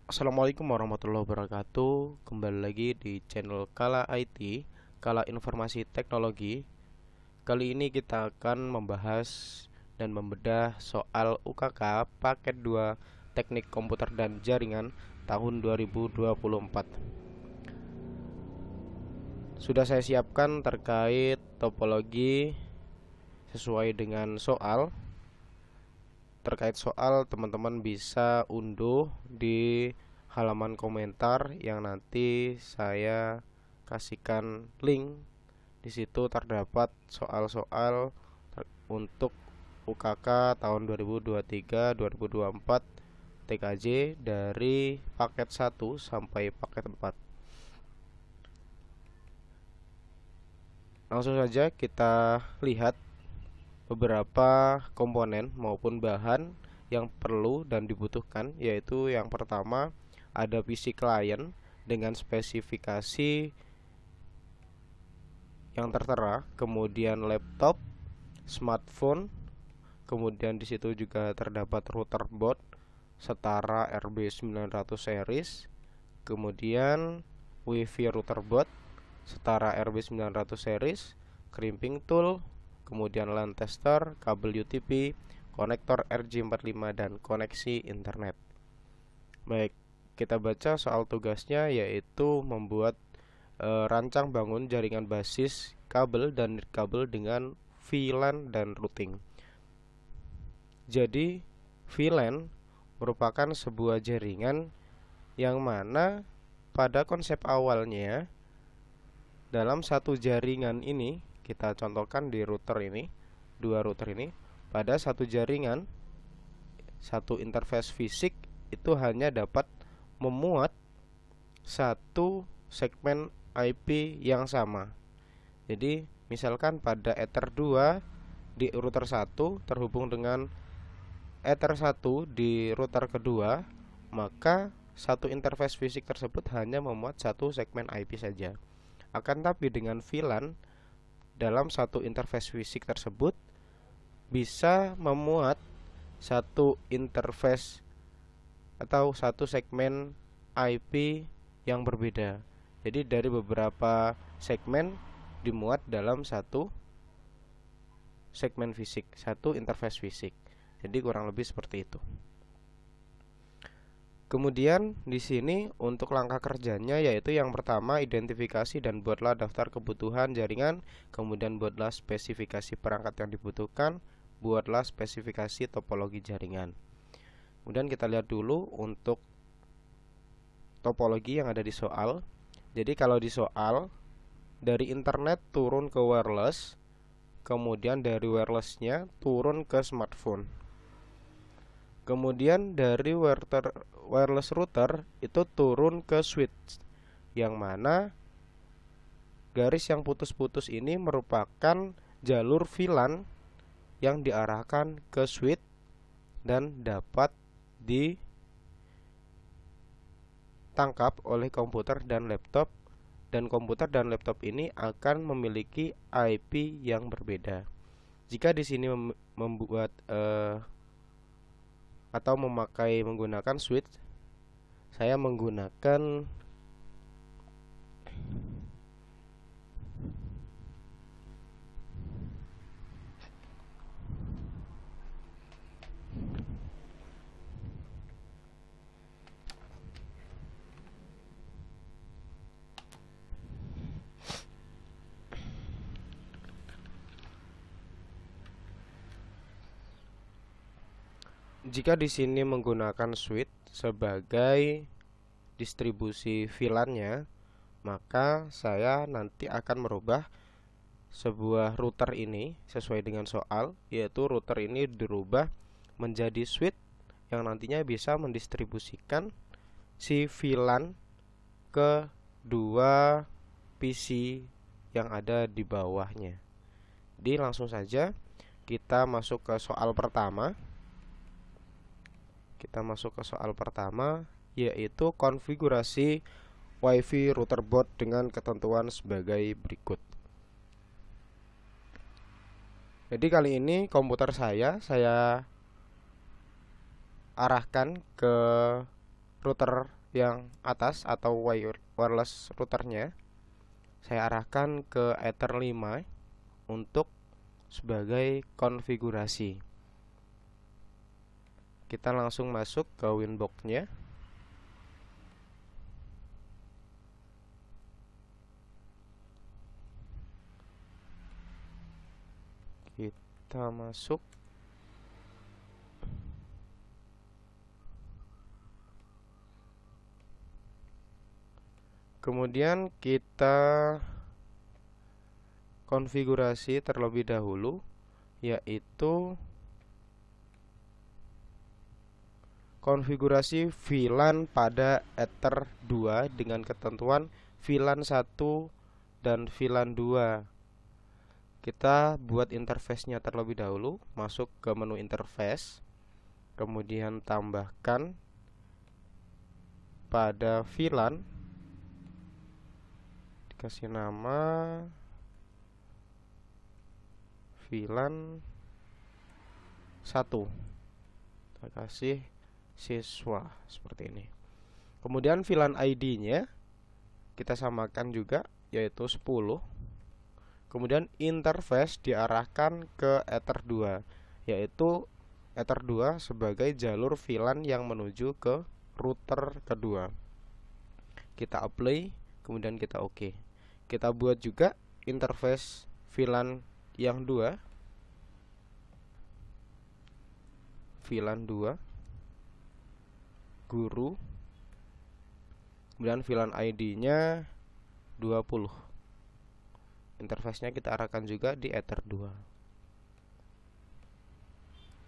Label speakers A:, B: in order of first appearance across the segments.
A: Assalamualaikum warahmatullahi wabarakatuh. Kembali lagi di channel Kala IT, Kala Informasi Teknologi. Kali ini kita akan membahas dan membedah soal UKK Paket 2 Teknik Komputer dan Jaringan tahun 2024. Sudah saya siapkan terkait topologi sesuai dengan soal. Terkait soal, teman-teman bisa unduh di halaman komentar yang nanti saya kasihkan link. Di situ terdapat soal-soal untuk UKK tahun 2023-2024 TKJ dari paket 1 sampai paket 4. Langsung saja kita lihat beberapa komponen maupun bahan yang perlu dan dibutuhkan, yaitu yang pertama ada PC client dengan spesifikasi yang tertera, kemudian laptop, smartphone, kemudian di situ juga terdapat router board setara RB900 series, kemudian WiFi router board setara RB900 series, crimping tool, kemudian LAN tester, kabel UTP, konektor RJ45 dan koneksi internet. Baik, kita baca soal tugasnya, yaitu membuat rancang bangun jaringan basis kabel dan kabel dengan VLAN dan routing. Jadi, VLAN merupakan sebuah jaringan yang mana pada konsep awalnya dalam satu jaringan ini, kita contohkan di router ini, dua router ini, pada satu jaringan, satu interface fisik itu hanya dapat memuat satu segmen IP yang sama. Jadi, misalkan pada Ether 2 di router 1 terhubung dengan Ether 1 di router kedua, maka satu interface fisik tersebut hanya memuat satu segmen IP saja. Akan tapi dengan VLAN dalam satu interface fisik tersebut bisa memuat satu interface atau satu segmen IP yang berbeda. Jadi dari beberapa segmen dimuat dalam satu segmen fisik, satu interface fisik. Jadi kurang lebih seperti itu. Kemudian di sini untuk langkah kerjanya, yaitu yang pertama identifikasi dan buatlah daftar kebutuhan jaringan, kemudian buatlah spesifikasi perangkat yang dibutuhkan, buatlah spesifikasi topologi jaringan. Kemudian kita lihat dulu untuk topologi yang ada di soal. Jadi kalau di soal dari internet turun ke wireless, kemudian dari wirelessnya turun ke smartphone. Kemudian dari wireless router itu turun ke switch, yang mana garis yang putus-putus ini merupakan jalur VLAN yang diarahkan ke switch dan dapat ditangkap oleh komputer dan laptop, dan komputer dan laptop ini akan memiliki IP yang berbeda. Jika di sini membuat atau menggunakan switch, saya menggunakan jika di sini menggunakan switch sebagai distribusi VLAN-nya, maka saya nanti akan merubah sebuah router ini sesuai dengan soal, yaitu router ini dirubah menjadi switch yang nantinya bisa mendistribusikan si VLAN ke dua PC yang ada di bawahnya. Jadi langsung saja kita masuk ke soal pertama. Yaitu konfigurasi WiFi router board dengan ketentuan sebagai berikut. Jadi kali ini komputer saya arahkan ke router yang atas atau wireless routernya, saya arahkan ke Ether 5 untuk sebagai konfigurasi. Kita langsung masuk ke Winbox-nya. Kita masuk. Kemudian kita konfigurasi terlebih dahulu, yaitu konfigurasi VLAN pada Ether 2 dengan ketentuan VLAN 1 dan VLAN 2. Kita buat interface-nya terlebih dahulu, masuk ke menu interface, kemudian tambahkan pada VLAN, dikasih nama VLAN 1, kita kasih siswa seperti ini. Kemudian VLAN ID-nya kita samakan juga, yaitu 10. Kemudian interface diarahkan ke Ether 2, yaitu Ether 2 sebagai jalur VLAN yang menuju ke router kedua. Kita apply, kemudian kita OK. Kita buat juga interface VLAN yang 2, VLAN 2 guru, kemudian VLAN ID-nya 20. Interface-nya kita arahkan juga di Ether 2.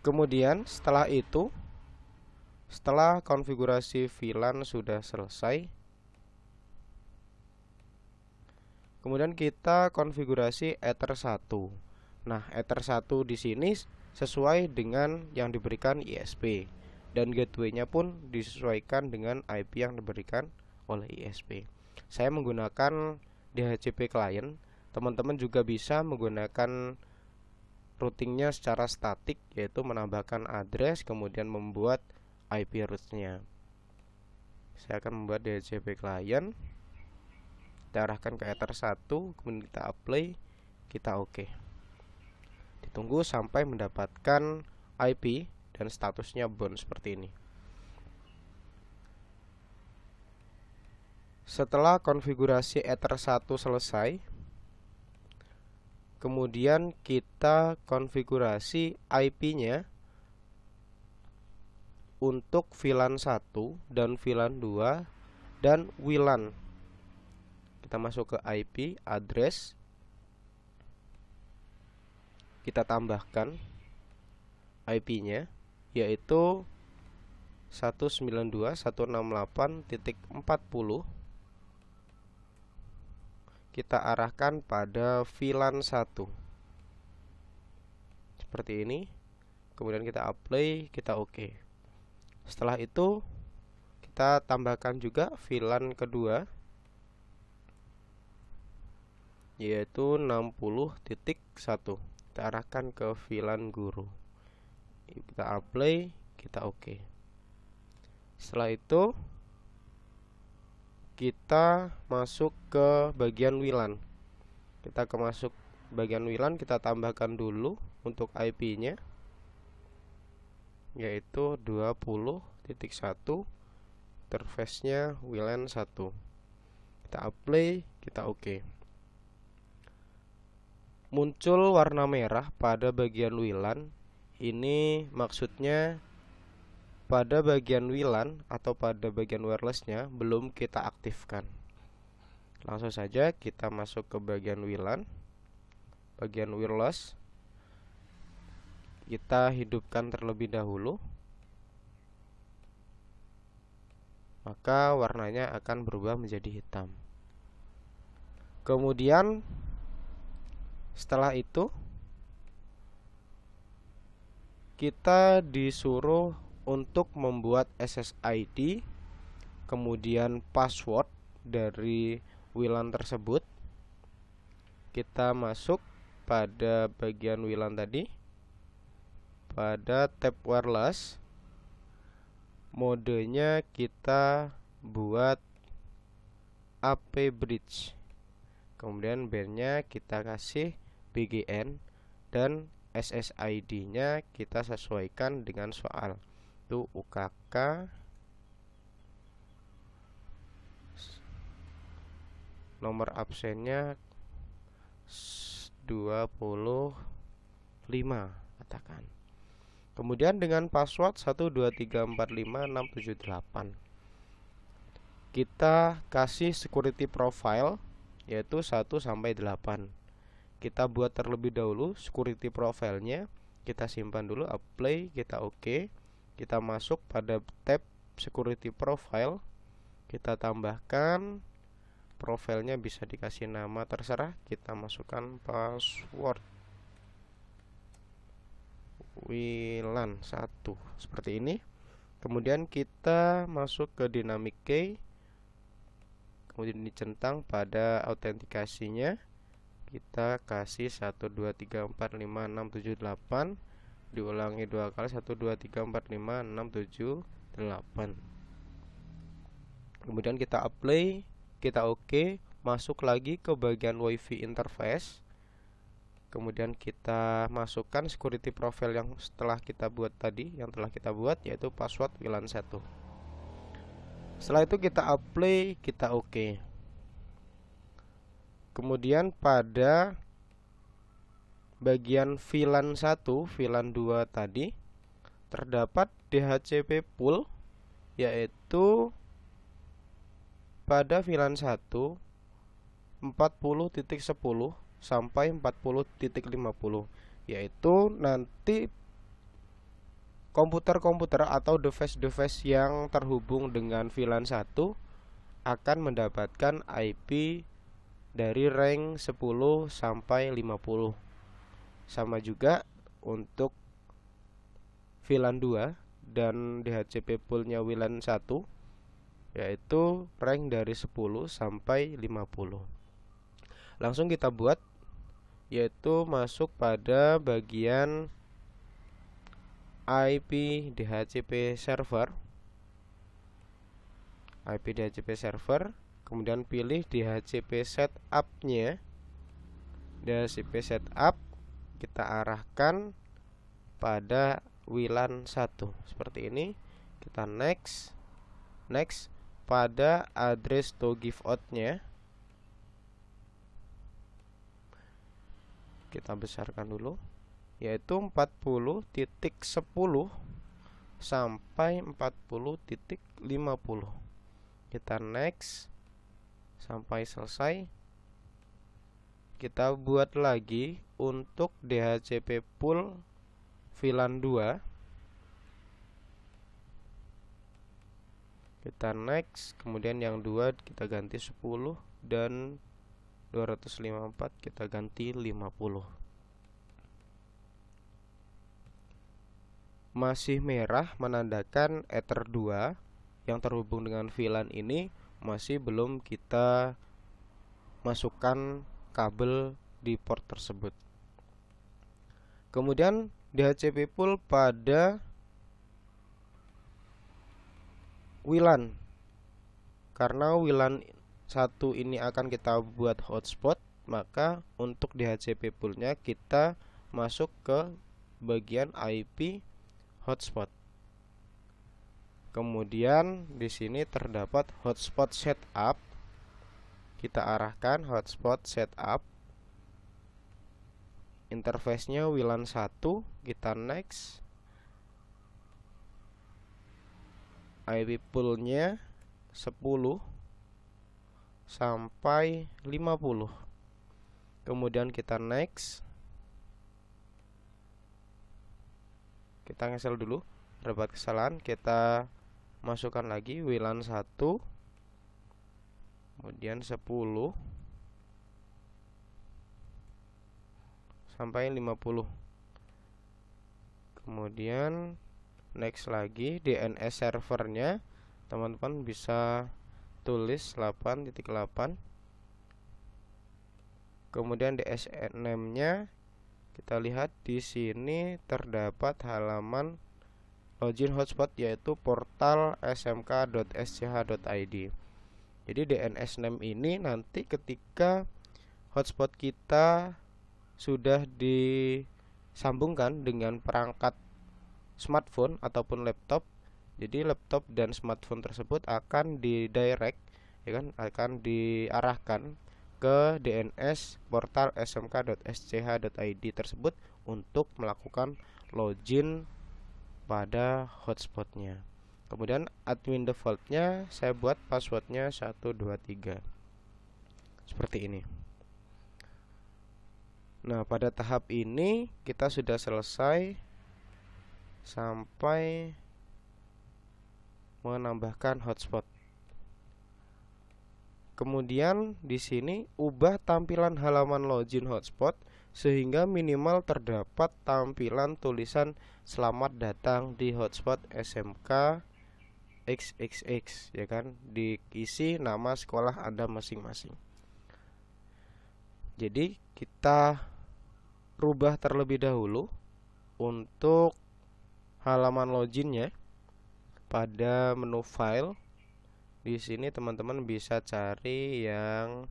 A: Kemudian setelah itu, setelah konfigurasi VLAN sudah selesai, kemudian kita konfigurasi Ether 1. Nah, Ether 1 di sini sesuai dengan yang diberikan ISP, dan gateway-nya pun disesuaikan dengan IP yang diberikan oleh ISP. Saya menggunakan DHCP client. Teman-teman juga bisa menggunakan routingnya secara statik, yaitu menambahkan address kemudian membuat IP routes-nya. Saya akan membuat DHCP client, kita arahkan ke Ether 1, kemudian kita apply, kita OK. Ditunggu sampai mendapatkan IP dan statusnya bound seperti ini. Setelah konfigurasi Ether 1 selesai, kemudian kita konfigurasi IP-nya untuk VLAN 1 dan VLAN 2 dan WLAN. Kita masuk ke IP address, kita tambahkan IP-nya, yaitu 192.168.40. Kita arahkan pada VLAN 1 seperti ini. Kemudian kita apply, kita OK. Setelah itu kita tambahkan juga VLAN kedua, yaitu 60.1. Kita arahkan ke VLAN guru. Kita apply, kita OK. Setelah itu kita masuk ke bagian WLAN. Kita masuk bagian WLAN, kita tambahkan dulu untuk IP-nya, yaitu 20.1. Interface-nya WLAN 1. Kita apply, kita OK. Muncul warna merah pada bagian WLAN. Ini maksudnya pada bagian WLAN atau pada bagian wirelessnya belum kita aktifkan. Langsung saja kita masuk ke bagian WLAN, bagian wireless. Kita hidupkan terlebih dahulu, maka warnanya akan berubah menjadi hitam. Kemudian setelah itu kita disuruh untuk membuat SSID, kemudian password dari WLAN tersebut. Kita masuk pada bagian WLAN tadi, pada tab wireless, modenya kita buat AP Bridge. Kemudian bandnya kita kasih BGN dan SSID-nya kita sesuaikan dengan soal. Itu UKK nomor absennya 25 katakan. Kemudian dengan password 123456778 kita kasih security profile yaitu 1 sampai 8. Kita buat terlebih dahulu security profile-nya, kita simpan dulu, apply, kita oke. Kita masuk pada tab security profile, kita tambahkan profilnya, bisa dikasih nama terserah, kita masukkan password Wilan 1 seperti ini. Kemudian kita masuk ke dynamic key, kemudian dicentang pada autentikasinya, kita kasih 123456778, diulangi 2 kali 123456778. Kemudian kita apply, kita oke, masuk lagi ke bagian WiFi interface. Kemudian kita masukkan security profile yang setelah kita buat tadi, yang telah kita buat, yaitu password Wilan 1. Setelah itu kita apply, kita oke. Kemudian pada bagian VLAN 1, VLAN 2 tadi terdapat DHCP pool, yaitu pada VLAN 1 40.10 sampai 40.50, yaitu nanti komputer-komputer atau device-device yang terhubung dengan VLAN 1 akan mendapatkan IP dari rank 10 sampai 50. Sama juga untuk VLAN 2 dan DHCP poolnya VLAN 1, yaitu rank dari 10 sampai 50. Langsung kita buat, yaitu masuk pada bagian IP DHCP server, kemudian pilih DHCP setup-nya. DHCP setup kita arahkan pada WLAN 1 seperti ini. Kita next pada address to give out-nya kita besarkan dulu, yaitu 40.10 sampai 40.50. Kita next sampai selesai. Kita buat lagi untuk DHCP pool VLAN 2. Kita next, kemudian yang 2 kita ganti 10 dan 254 kita ganti 50. Masih merah menandakan Ether 2 yang terhubung dengan VLAN ini masih belum kita masukkan kabel di port tersebut. Kemudian DHCP pool pada WLAN, karena WLAN 1 ini akan kita buat hotspot, maka untuk DHCP poolnya kita masuk ke bagian IP hotspot. Kemudian di sini terdapat hotspot setup. Kita arahkan hotspot setup. Interface-nya WLAN 1, kita next. IP pool-nya 10 sampai 50. Kemudian kita next. Kita cancel dulu, terdapat kesalahan. Kita masukkan lagi WLAN 1, kemudian 10 sampai 50. Kemudian next lagi. DNS servernya teman-teman bisa tulis 8.8. Kemudian DSNM-nya kita lihat di sini terdapat halaman login hotspot yaitu portal smk.sch.id. Jadi DNS name ini nanti ketika hotspot kita sudah disambungkan dengan perangkat smartphone ataupun laptop, jadi laptop dan smartphone tersebut akan didirect, ya kan, akan diarahkan ke DNS portal smk.sch.id tersebut untuk melakukan login pada hotspotnya. Kemudian admin defaultnya saya buat passwordnya 123 seperti ini. Nah, pada tahap ini kita sudah selesai sampai menambahkan hotspot. Kemudian di sini ubah tampilan halaman login hotspot sehingga minimal terdapat tampilan tulisan selamat datang di hotspot SMK XXX, ya kan, diisi nama sekolah Anda masing-masing. Jadi kita rubah terlebih dahulu untuk halaman loginnya pada menu file. Di sini teman-teman bisa cari yang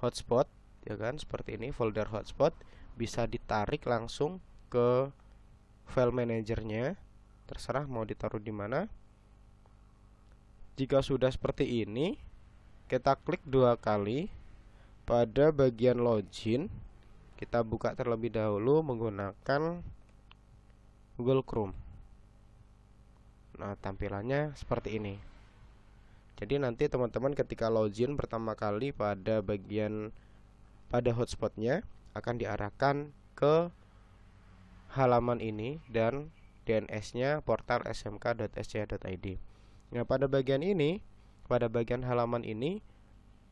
A: hotspot, ya kan, seperti ini, folder hotspot, bisa ditarik langsung ke file manajernya, terserah mau ditaruh di mana. Jika sudah seperti ini, kita klik 2 kali pada bagian login. Kita buka terlebih dahulu menggunakan Google Chrome. Nah, tampilannya seperti ini. Jadi nanti teman-teman ketika login pertama kali pada hotspotnya akan diarahkan ke halaman ini dan DNS-nya portal smk.sc.id. Nah, pada bagian halaman ini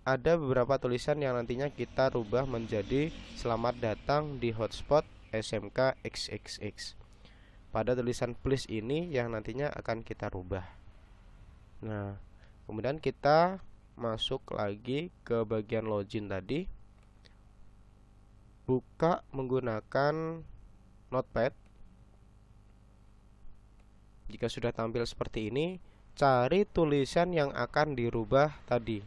A: ada beberapa tulisan yang nantinya kita rubah menjadi selamat datang di hotspot SMK XXX. Pada tulisan please ini yang nantinya akan kita rubah. Nah, kemudian kita masuk lagi ke bagian login tadi. Buka menggunakan Notepad. Jika sudah tampil seperti ini, cari tulisan yang akan dirubah tadi,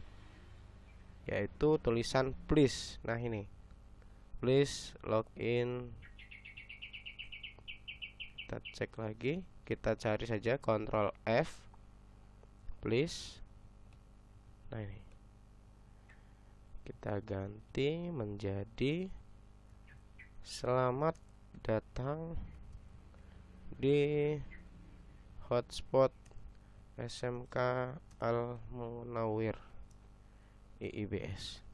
A: yaitu tulisan please. Nah, ini please login. Kita cek lagi, kita cari saja Ctrl F, please. Nah, ini kita ganti menjadi selamat datang di hotspot SMK Al Munawir IIBS.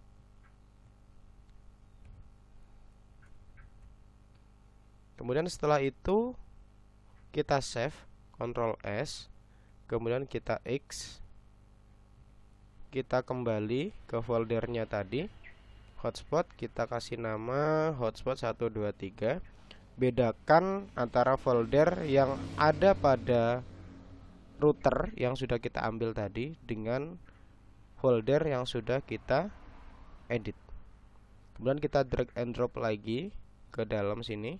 A: Kemudian setelah itu kita save, Ctrl S, kemudian kita X, kita kembali ke foldernya tadi, hotspot, kita kasih nama hotspot 123. Bedakan antara folder yang ada pada router yang sudah kita ambil tadi dengan folder yang sudah kita edit. Kemudian kita drag and drop lagi ke dalam sini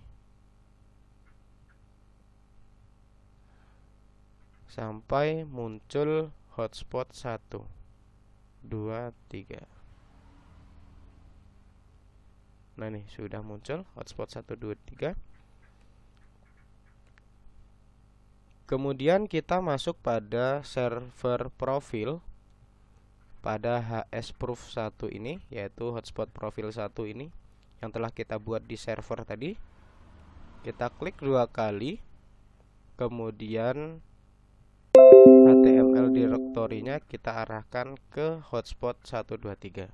A: sampai muncul hotspot 1, 2, 3. Nah, ini sudah muncul hotspot 1, 2, 3. Kemudian kita masuk pada server profil pada hsproof 1 ini, yaitu hotspot profil 1 ini yang telah kita buat di server tadi. Kita klik 2 kali, kemudian HTML directory-nya kita arahkan ke hotspot 1, 2, 3.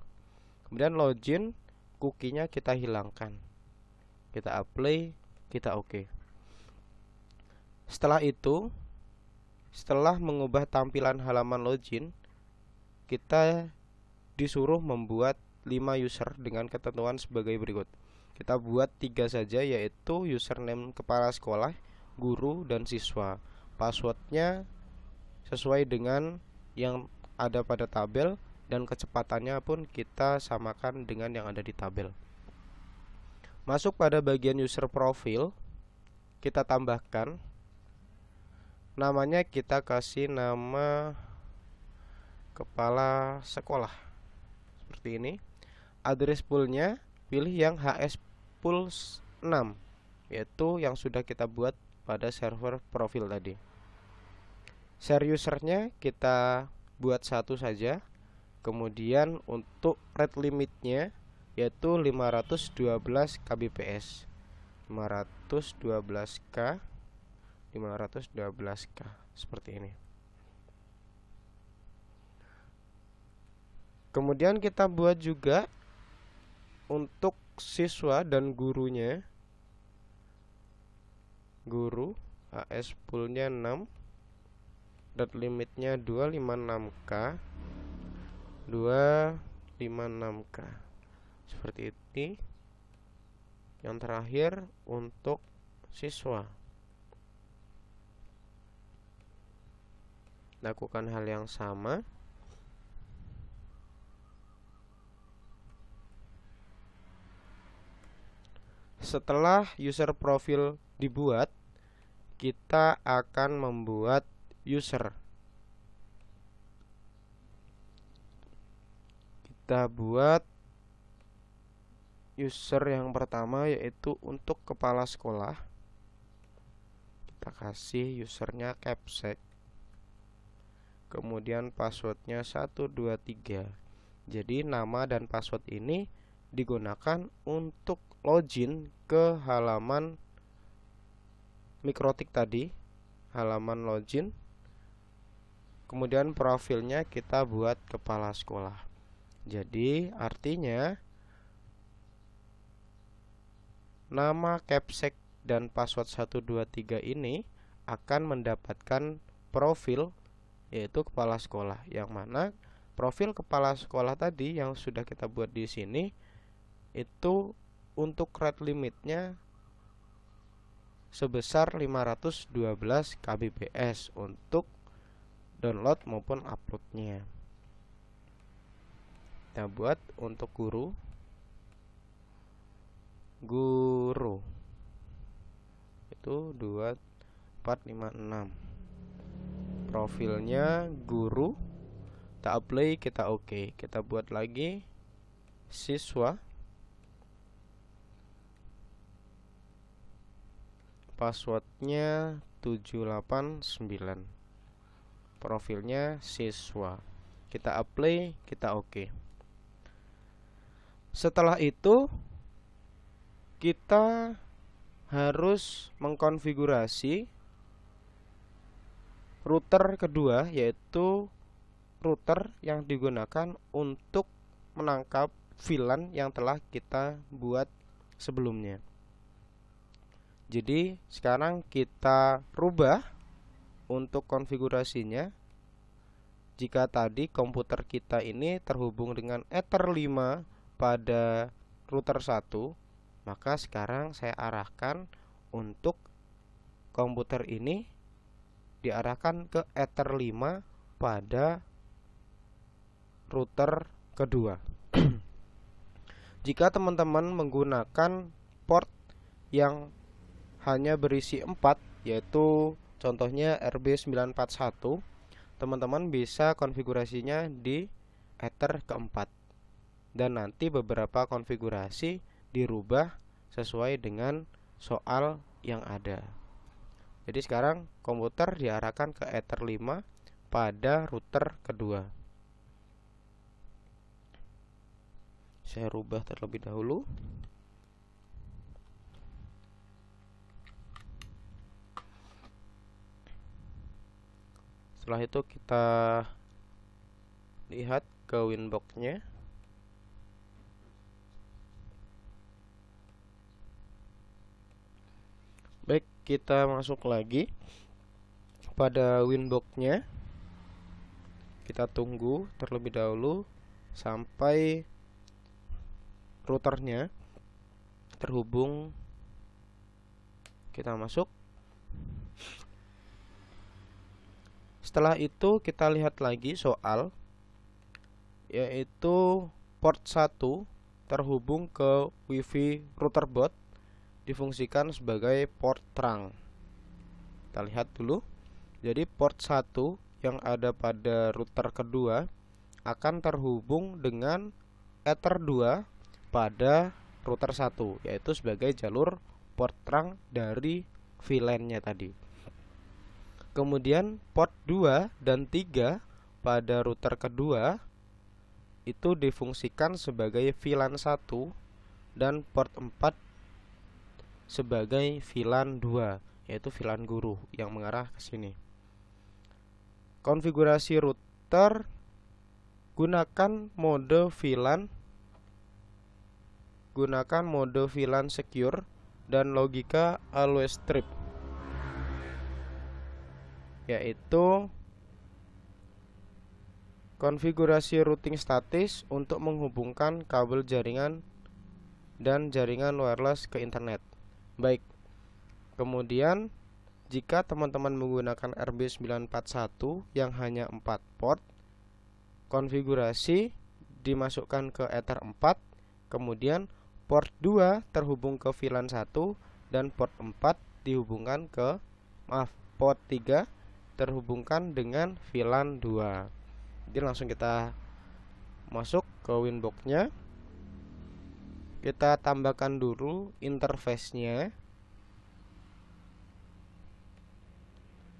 A: Kemudian login, cookie-nya kita hilangkan, kita apply, kita OK. Setelah itu, setelah mengubah tampilan halaman login, kita disuruh membuat 5 user dengan ketentuan sebagai berikut. Kita buat 3 saja, yaitu username kepala sekolah, guru, dan siswa. Passwordnya sesuai dengan yang ada pada tabel, dan kecepatannya pun kita samakan dengan yang ada di tabel. Masuk pada bagian user profil, kita tambahkan Namanya kita kasih nama kepala sekolah seperti ini. Address poolnya pilih yang HS pool 6, yaitu yang sudah kita buat pada server profil tadi. Share usernya kita buat satu saja. Kemudian untuk rate limitnya yaitu 512 kbps, 512k, 512k seperti ini. Kemudian kita buat juga untuk siswa dan gurunya. Guru AS poolnya 6, dot limitnya 256k, 256k seperti ini. Yang terakhir untuk siswa, lakukan hal yang sama. Setelah user profil dibuat, kita akan membuat user. Kita buat user yang pertama yaitu untuk kepala sekolah. Kita kasih usernya capsec. Kemudian passwordnya 123. Jadi nama dan password ini digunakan untuk login ke halaman Mikrotik tadi, halaman login. Kemudian profilnya kita buat kepala sekolah. Jadi artinya nama capsec dan password 123 ini akan mendapatkan profil yaitu kepala sekolah, yang mana profil kepala sekolah tadi yang sudah kita buat di sini itu untuk rate limitnya sebesar 512 kbps untuk download maupun uploadnya. Kita buat untuk guru itu 2456. Profilnya guru, kita apply, kita oke. Kita buat lagi siswa, passwordnya 789, profilnya siswa. Kita apply, kita oke. Setelah itu kita harus mengkonfigurasi router kedua, yaitu router yang digunakan untuk menangkap VLAN yang telah kita buat sebelumnya. Jadi sekarang kita rubah untuk konfigurasinya. Jika tadi komputer kita ini terhubung dengan Ether 5 pada router 1, maka sekarang saya arahkan untuk komputer ini diarahkan ke Ether 5 pada router kedua. Jika teman-teman menggunakan port yang hanya berisi 4, yaitu contohnya RB941, teman-teman bisa konfigurasinya di Ether keempat, dan nanti beberapa konfigurasi dirubah sesuai dengan soal yang ada. Jadi sekarang komputer diarahkan ke Ether 5 pada router kedua. Saya rubah terlebih dahulu. Setelah itu kita lihat ke Winbox-nya. Baik, kita masuk lagi pada Winbox-nya. Kita tunggu terlebih dahulu sampai routernya terhubung. Kita masuk. Setelah itu kita lihat lagi soal, yaitu port 1 terhubung ke WiFi router bot difungsikan sebagai port terang. Kita lihat dulu Jadi port 1 yang ada pada router kedua akan terhubung dengan Ether 2 pada router 1, yaitu sebagai jalur port terang dari VLAN-nya tadi. Kemudian port 2 dan 3 pada router kedua itu difungsikan sebagai VLAN 1 dan port 4 sebagai VLAN 2, yaitu VLAN guru yang mengarah ke sini. Konfigurasi router, gunakan mode VLAN secure dan logika always strip, yaitu konfigurasi routing statis untuk menghubungkan kabel jaringan dan jaringan wireless ke internet. Baik, kemudian jika teman-teman menggunakan RB941 yang hanya 4 port, konfigurasi dimasukkan ke Ether 4, kemudian port 2 terhubung ke VLAN 1 dan port 4 dihubungkan ke port 3 terhubungkan dengan VLAN 2. Jadi langsung kita masuk ke Winbox-nya. Kita tambahkan dulu interface-nya.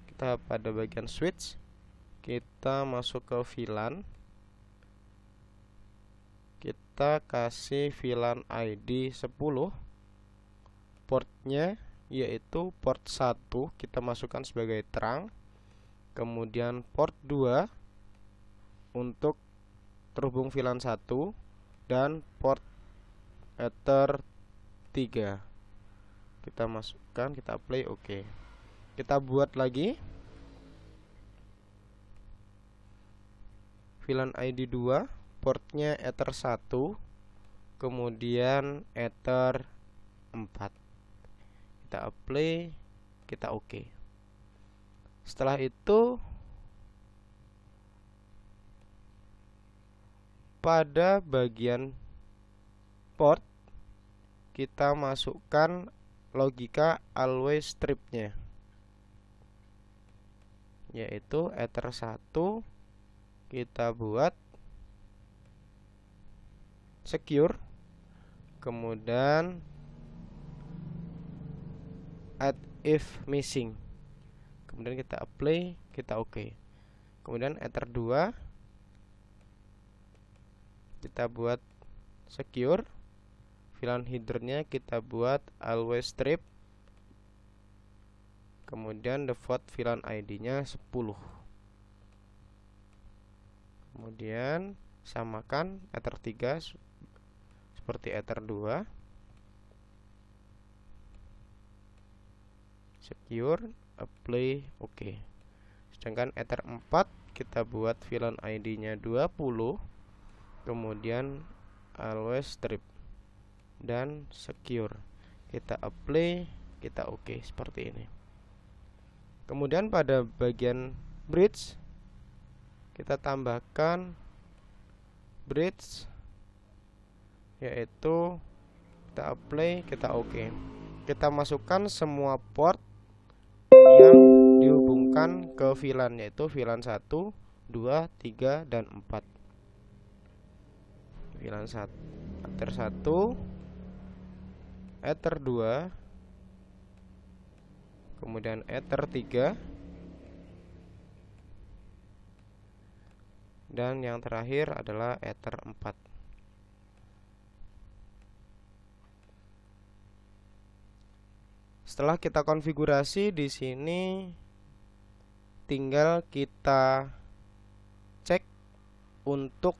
A: Kita pada bagian switch, kita masuk ke VLAN. Kita kasih VLAN ID 10. Portnya yaitu port 1 kita masukkan sebagai terang. Kemudian port 2 untuk terhubung VLAN 1 dan port Ether 3 kita masukkan, kita play, oke. Kita buat lagi VLAN ID 2, portnya Ether 1, kemudian Ether 4. Kita apply, kita oke. Setelah itu pada bagian port kita masukkan logika always strip-nya, yaitu Ether 1 kita buat secure, kemudian add if missing, kemudian kita apply, kita oke. Kemudian Ether 2 kita buat secure, VLAN headernya kita buat always strip, kemudian default VLAN ID-nya 10. Kemudian samakan Ether 3 seperti Ether 2, secure, apply, oke. Sedangkan Ether 4 kita buat VLAN ID-nya 20, kemudian always strip dan secure, kita apply, kita oke, seperti ini. Kemudian pada bagian bridge kita tambahkan bridge, yaitu kita apply, kita oke. Kita masukkan semua port yang dihubungkan ke VLAN, yaitu VLAN 1, 2, 3, dan 4. VLAN 1, Ether 1, Ether 2, kemudian Ether 3, dan yang terakhir adalah Ether 4. Setelah kita konfigurasi di sini, tinggal kita cek untuk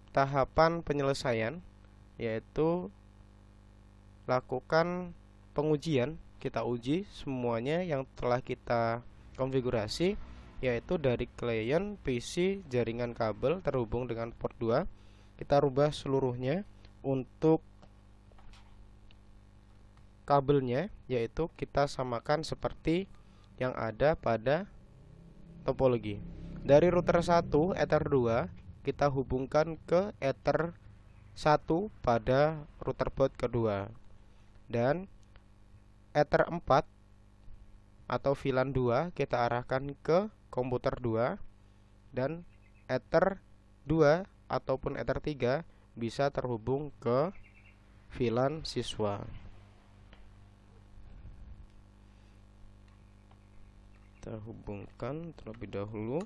A: tahapan penyelesaian, yaitu lakukan pengujian. Kita uji semuanya yang telah kita konfigurasi, yaitu dari klien, PC, jaringan kabel terhubung dengan port 2. Kita rubah seluruhnya. Untuk kabelnya, yaitu kita samakan seperti yang ada pada topologi. Dari router 1 Ether 2 kita hubungkan ke Ether 1 pada router port kedua, dan Ether 4 atau VLAN 2 kita arahkan ke komputer 2, dan Ether 2 ataupun Ether 3 bisa terhubung ke VLAN siswa. Kita hubungkan terlebih dahulu.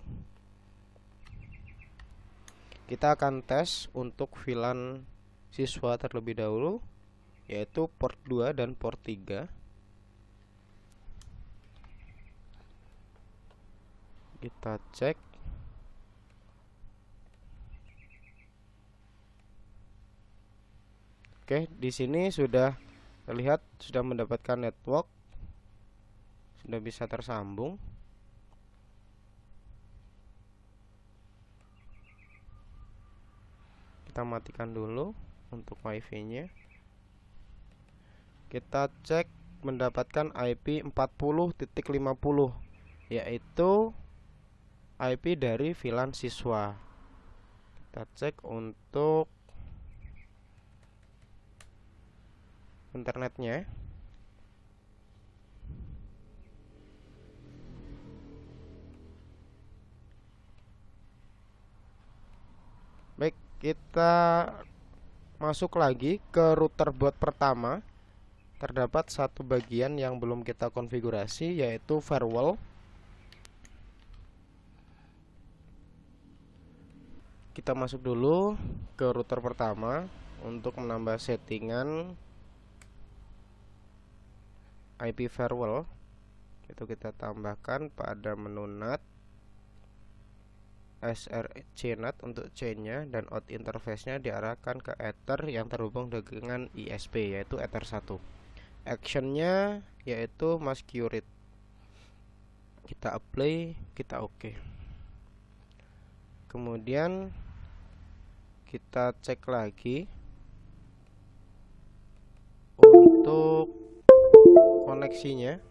A: Kita akan tes untuk VLAN siswa terlebih dahulu, yaitu port 2 dan port 3. Kita cek. Oke, di sini sudah terlihat sudah mendapatkan network, sudah bisa tersambung. Kita matikan dulu untuk wifi-nya. Kita cek mendapatkan IP 40.50, yaitu IP dari VLAN siswa. Kita cek untuk internetnya. Baik, kita masuk lagi ke router boot pertama. Terdapat satu bagian yang belum kita konfigurasi, yaitu firewall. Kita masuk dulu ke router pertama untuk menambah settingan IP firewall. Itu kita tambahkan pada menu NAT, SRC NAT untuk chain-nya, dan out interface-nya diarahkan ke Ether yang terhubung dengan ISP, yaitu Ether 1. Action-nya yaitu mask curate. Kita apply, kita oke. Kemudian kita cek lagi untuk koneksinya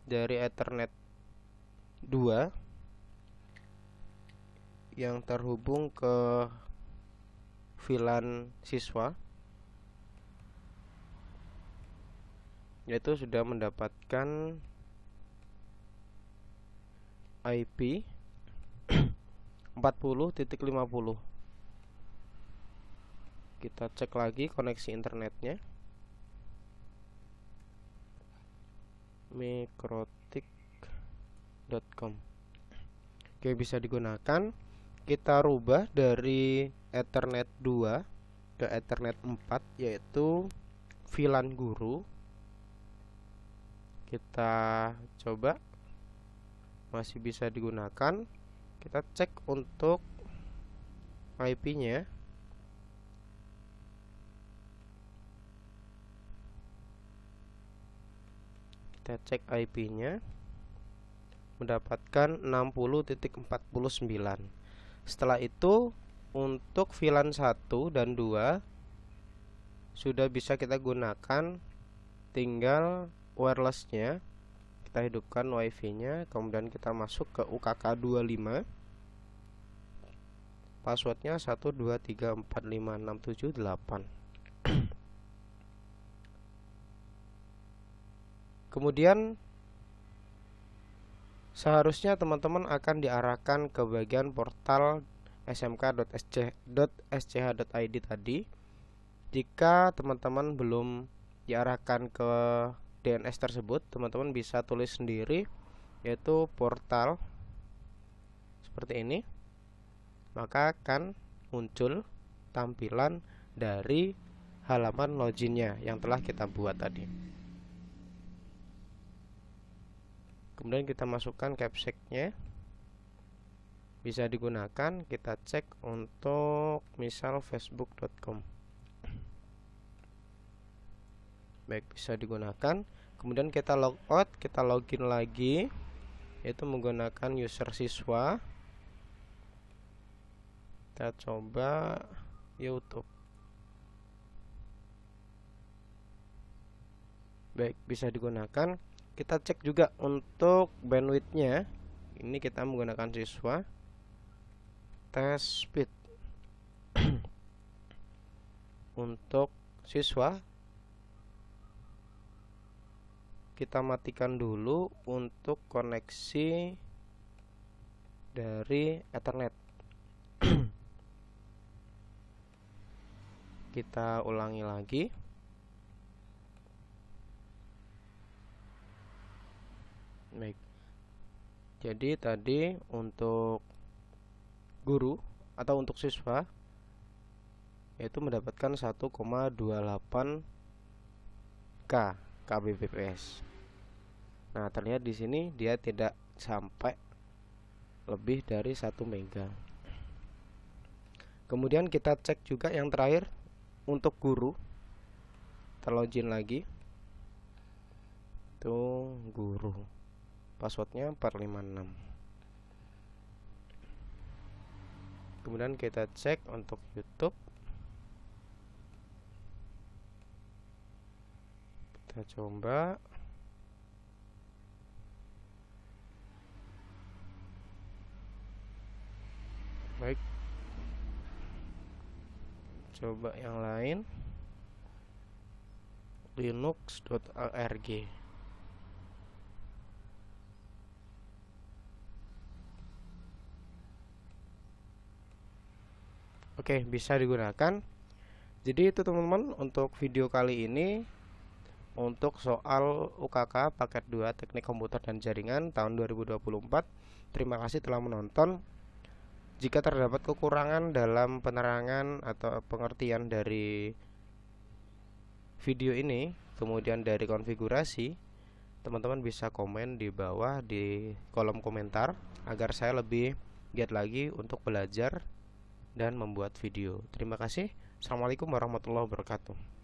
A: dari Ethernet 2 yang terhubung ke VLAN siswa, yaitu sudah mendapatkan IP 40.50. Kita cek lagi koneksi internetnya. Mikrotik.com. Oke, bisa digunakan. Kita rubah dari Ethernet 2 ke Ethernet 4, yaitu VLAN guru. Kita coba, masih bisa digunakan. Kita cek untuk IP-nya. Kita cek IP-nya, mendapatkan 60.49. Setelah itu untuk VLAN 1 dan 2 sudah bisa kita gunakan. Tinggal wireless-nya kita hidupkan wifi-nya, kemudian kita masuk ke UKK 25. Passwordnya 123456778. Kemudian seharusnya teman-teman akan diarahkan ke bagian portal smk.sch.id tadi. Jika teman-teman belum diarahkan ke DNS tersebut, teman-teman bisa tulis sendiri, yaitu portal seperti ini. Maka akan muncul tampilan dari halaman loginnya yang telah kita buat tadi. Kemudian kita masukkan capsec-nya. Bisa digunakan. Kita cek untuk misal facebook.com. Baik, bisa digunakan. Kemudian kita logout, kita login lagi, yaitu menggunakan user siswa. Kita coba YouTube. Baik, bisa digunakan. Kita cek juga untuk bandwidth-nya. Ini kita menggunakan siswa. Test speed. Untuk siswa kita matikan dulu untuk koneksi dari Ethernet. Kita ulangi lagi. Baik. Jadi tadi untuk guru atau untuk siswa yaitu mendapatkan 1,28 K kbps. Nah, terlihat di sini dia tidak sampai lebih dari 1 mega. Kemudian kita cek juga yang terakhir untuk guru. Kita login lagi. Itu guru. Passwordnya 456. Kemudian kita cek untuk YouTube. Kita coba. Baik. Coba yang lain. linux.org. Oke, bisa digunakan. Jadi itu teman-teman untuk video kali ini untuk soal UKK paket 2 Teknik Komputer dan Jaringan tahun 2024. Terima kasih telah menonton. Jika terdapat kekurangan dalam penerangan atau pengertian dari video ini, kemudian dari konfigurasi, teman-teman bisa komen di bawah di kolom komentar agar saya lebih giat lagi untuk belajar dan membuat video. Terima kasih. Assalamualaikum warahmatullahi wabarakatuh.